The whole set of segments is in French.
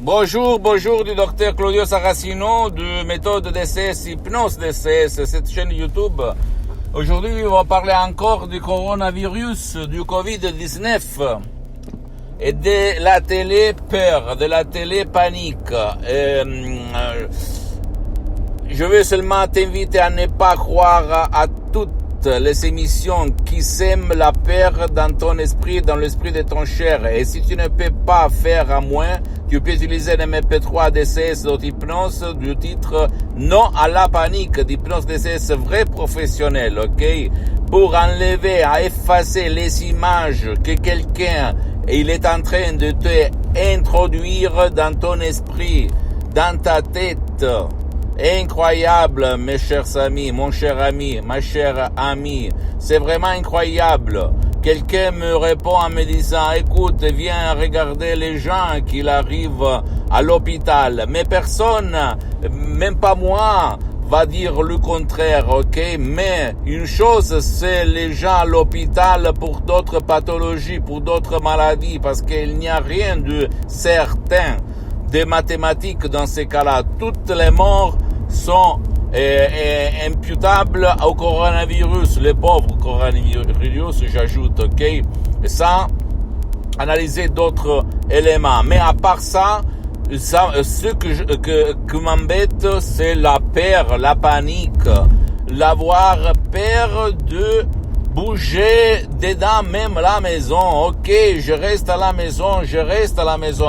Bonjour du docteur Claudio Saracino de méthode DCS, hypnose DCS, cette chaîne YouTube. Aujourd'hui, on va parler encore du coronavirus, du Covid-19 et de la télé peur, de la télé panique. Je veux seulement t'inviter à ne pas croire à toutes les émissions qui sèment la peur dans ton esprit, dans l'esprit de ton cher. Et si tu ne peux pas faire à moins, tu peux utiliser le MP3 DCS d'hypnose du titre Non à la panique d'hypnose DCS vrai professionnel, ok? Pour enlever, à effacer les images que quelqu'un il est en train de te introduire dans ton esprit, dans ta tête. Incroyable, mes chers amis, mon cher ami, ma chère amie. C'est vraiment incroyable. Quelqu'un me répond en me disant, écoute, viens regarder les gens qui arrivent à l'hôpital. Mais personne, même pas moi, va dire le contraire, ok? Mais une chose, c'est les gens à l'hôpital pour d'autres pathologies, pour d'autres maladies, parce qu'il n'y a rien de certain, de mathématiques dans ces cas-là. Toutes les morts sont imputables au coronavirus, les pauvres coronavirus, j'ajoute, ok? Sans analyser d'autres éléments. Mais à part ça, ce que m'embête, c'est la peur, la panique, l'avoir peur de bouger dedans même la maison. Ok, je reste à la maison,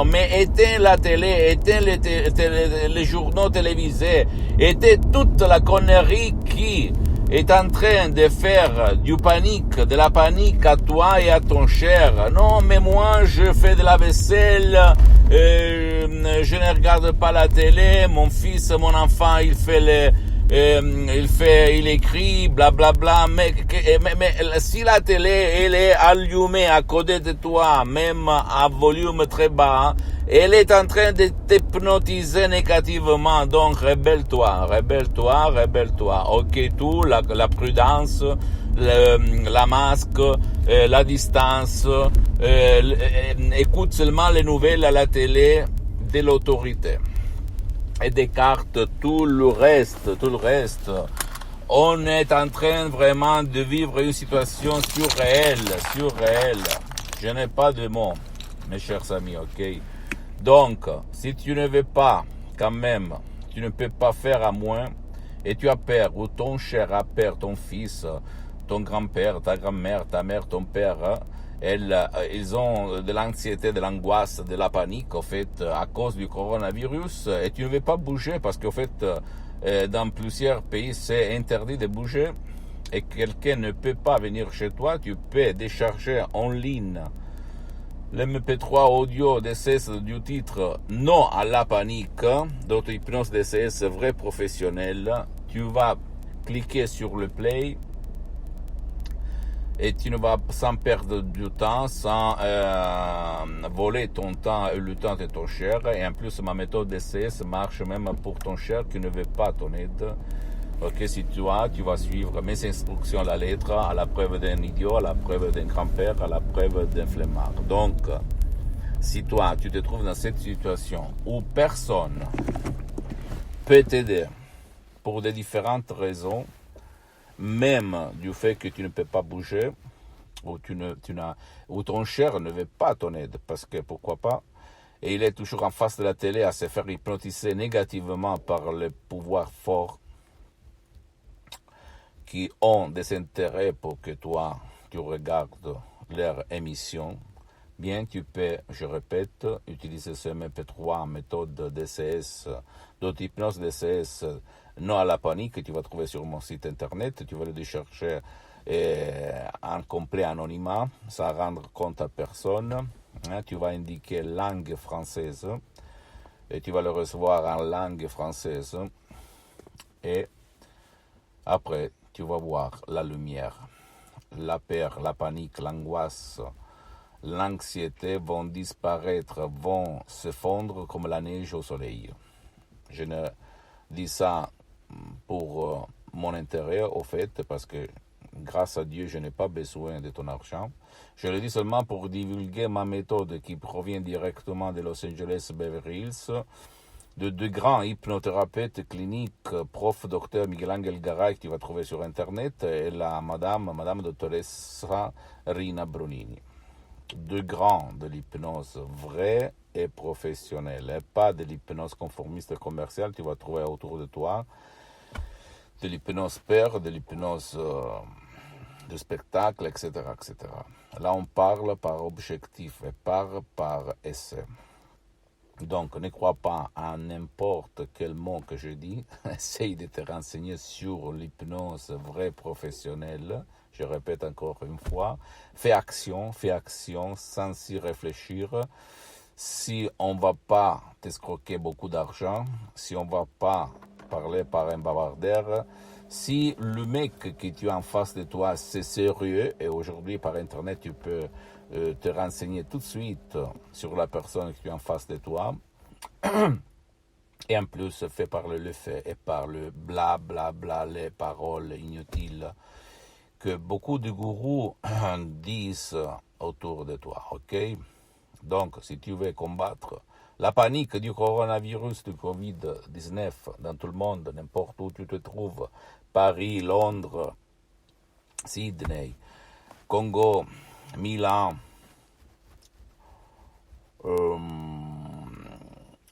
mais éteins la télé, éteins les journaux télévisés, éteins toute la connerie qui est en train de faire de la panique à toi et à ton cher. Non, mais moi, je fais de la vaisselle, je ne regarde pas la télé, mon fils, mon enfant, il écrit, blablabla, mais si la télé, elle est allumée à côté de toi, même à volume très bas, elle est en train de t'hypnotiser négativement, donc rebelle-toi. Ok, tout, la prudence, la masque, la distance, écoute seulement les nouvelles à la télé de l'autorité. Et d'écarte tout le reste. On est en train vraiment de vivre une situation surréelle. Je n'ai pas de mots, mes chers amis, ok? Donc, si tu ne veux pas, quand même, tu ne peux pas faire à moins, et tu as peur, ou ton cher a peur, ton fils, ton grand-père, ta grand-mère, ta mère, ton père, ils ont de l'anxiété, de l'angoisse, de la panique, au fait, à cause du coronavirus, et tu ne veux pas bouger parce qu'au fait, dans plusieurs pays, c'est interdit de bouger, et quelqu'un ne peut pas venir chez toi, tu peux décharger en ligne l'MP3 audio DCS du titre Non à la panique, d'auto-hypnose DCS vrai professionnel. Tu vas cliquer sur le play, et tu ne vas sans perdre du temps, sans voler ton temps et le temps de ton cher. Et en plus, ma méthode DCS marche même pour ton cher qui ne veut pas ton aide. Ok, si tu vas suivre mes instructions à la lettre, à la preuve d'un idiot, à la preuve d'un grand-père, à la preuve d'un flemmard. Donc, si toi, tu te trouves dans cette situation où personne peut t'aider pour des différentes raisons, même du fait que tu ne peux pas bouger, ou ton cher ne veut pas ton aide, parce que pourquoi pas, et il est toujours en face de la télé à se faire hypnotiser négativement par les pouvoirs forts qui ont des intérêts pour que toi, tu regardes leur émission, bien tu peux, je répète, utiliser ce MP3 en méthode DCS, d'auto-hypnose DCS, non à la panique, que tu vas trouver sur mon site internet. Tu vas le décharger en complet anonymat, sans rendre compte à personne. Tu vas indiquer langue française et tu vas le recevoir en langue française. Et après, tu vas voir la lumière, la peur, la panique, l'angoisse, l'anxiété vont disparaître, vont se fondre comme la neige au soleil. Je ne dis ça pour mon intérêt, au fait, parce que Grâce à Dieu, je n'ai pas besoin de ton argent. Je le dis seulement pour divulguer ma méthode qui provient directement de Los Angeles Beverly Hills, de deux grands hypnothérapeutes cliniques, prof docteur Miguel Angel Garay, que tu vas trouver sur Internet, et la madame dottoressa Rina Brunini. Deux grands de l'hypnose vraie et professionnelle, et pas de l'hypnose conformiste et commerciale, tu vas trouver autour de toi, de l'hypnose père, de l'hypnose de spectacle, etc., etc. Là, on parle par objectif et par essai. Donc, ne crois pas à n'importe quel mot que je dis. Essaye de te renseigner sur l'hypnose vraie professionnelle. Je répète encore une fois. Fais action sans y réfléchir. Si on ne va pas t'escroquer beaucoup d'argent, si on ne va pas parler par un bavardeur, si le mec que tu as en face de toi, c'est sérieux, et aujourd'hui par Internet, tu peux te renseigner tout de suite sur la personne que tu as en face de toi, et en plus, fais par le fait et par le bla bla bla, les paroles inutiles que beaucoup de gourous disent autour de toi, ok? Donc, si tu veux combattre la panique du coronavirus, du Covid-19 dans tout le monde, n'importe où tu te trouves, Paris, Londres, Sydney, Congo, Milan,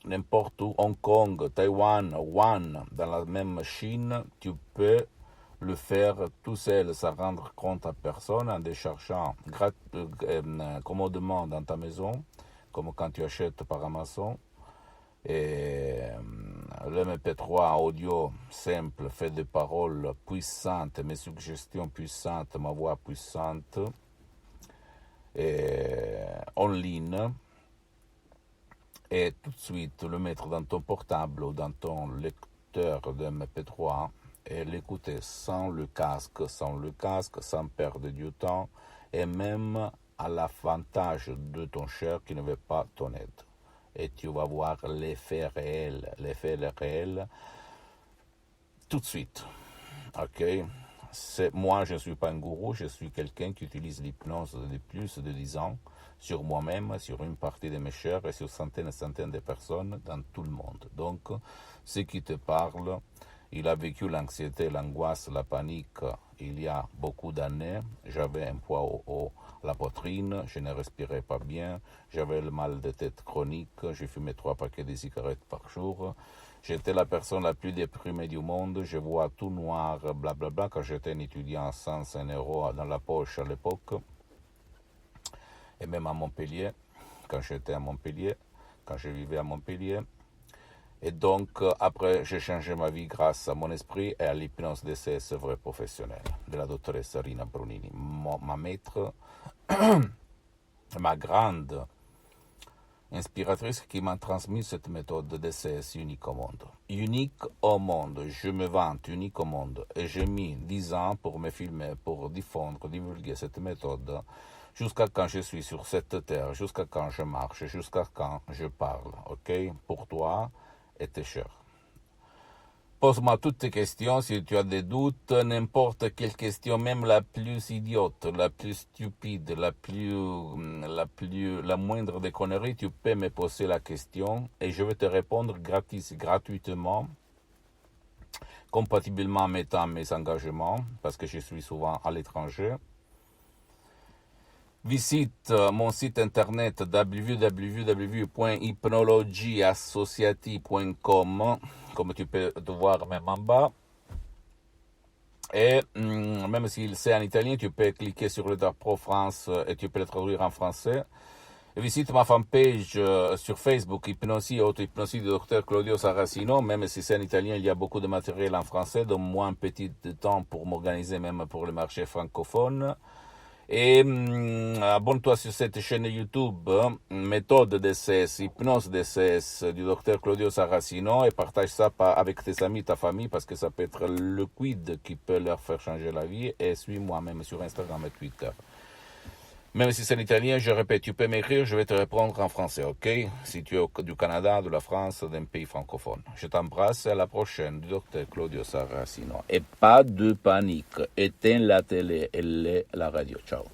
n'importe où, Hong Kong, Taïwan, Wuhan, dans la même Chine, tu peux le faire tout seul, sans rendre compte à personne, en déchargeant commodément dans ta maison, comme quand tu achètes par Amazon. Et le MP3 audio simple, fait de paroles puissantes, mes suggestions puissantes, ma voix puissante, et en ligne, et tout de suite le mettre dans ton portable ou dans ton lecteur de MP3 et l'écouter sans le casque, sans perdre du temps, et même à l'avantage de ton cher qui ne veut pas ton aide. Et tu vas voir l'effet réel, tout de suite. Ok? Moi, je ne suis pas un gourou, je suis quelqu'un qui utilise l'hypnose depuis plus de 10 ans sur moi-même, sur une partie de mes chers et sur centaines et centaines de personnes dans tout le monde. Donc, ce qui te parle, il a vécu l'anxiété, l'angoisse, la panique il y a beaucoup d'années. J'avais un poids haut à la poitrine, je ne respirais pas bien, j'avais le mal de tête chronique, je fumais 3 paquets de cigarettes par jour. J'étais la personne la plus déprimée du monde, je vois tout noir, blablabla, quand j'étais un étudiant sans 1 euro dans la poche à l'époque, et même à Montpellier, quand j'étais à Montpellier, quand je vivais à Montpellier. Et donc, après, j'ai changé ma vie grâce à mon esprit et à l'hypnose DCS vrai professionnelle de la dottoressa Rina Brunini, ma maître, ma grande inspiratrice qui m'a transmis cette méthode de DCS unique au monde. Unique au monde, je me vante unique au monde. Et j'ai mis 10 ans pour me filmer, pour diffondre, divulguer cette méthode jusqu'à quand je suis sur cette terre, jusqu'à quand je marche, jusqu'à quand je parle, ok? Pour toi et tes chers. Pose-moi toutes tes questions si tu as des doutes, n'importe quelle question, même la plus idiote, la plus stupide, la moindre des conneries, tu peux me poser la question et je vais te répondre gratuitement, compatiblement en mettant mes engagements, parce que je suis souvent à l'étranger. Visite mon site internet www.hypnologieassociative.com, comme tu peux te voir même en bas. Et même s'il c'est en italien, tu peux cliquer sur le drapeau France et tu peux le traduire en français. Et visite ma fanpage sur Facebook, Hypnosie et Auto-Hypnosie du Dr Claudio Saracino. Même si c'est en italien, il y a beaucoup de matériel en français, donc moi un petit temps pour m'organiser même pour le marché francophone. Et abonne-toi sur cette chaîne YouTube, méthode DCS, hypnose DCS du docteur Claudio Saracino, et partage ça avec tes amis, ta famille, parce que ça peut être le quid qui peut leur faire changer la vie. Et suis-moi même sur Instagram et Twitter. Même si c'est l'italien, je répète, tu peux m'écrire, je vais te répondre en français, ok? Si tu es du Canada, de la France, d'un pays francophone. Je t'embrasse, à la prochaine, du docteur Claudio Saracino. Et pas de panique, éteins la télé et la radio. Ciao.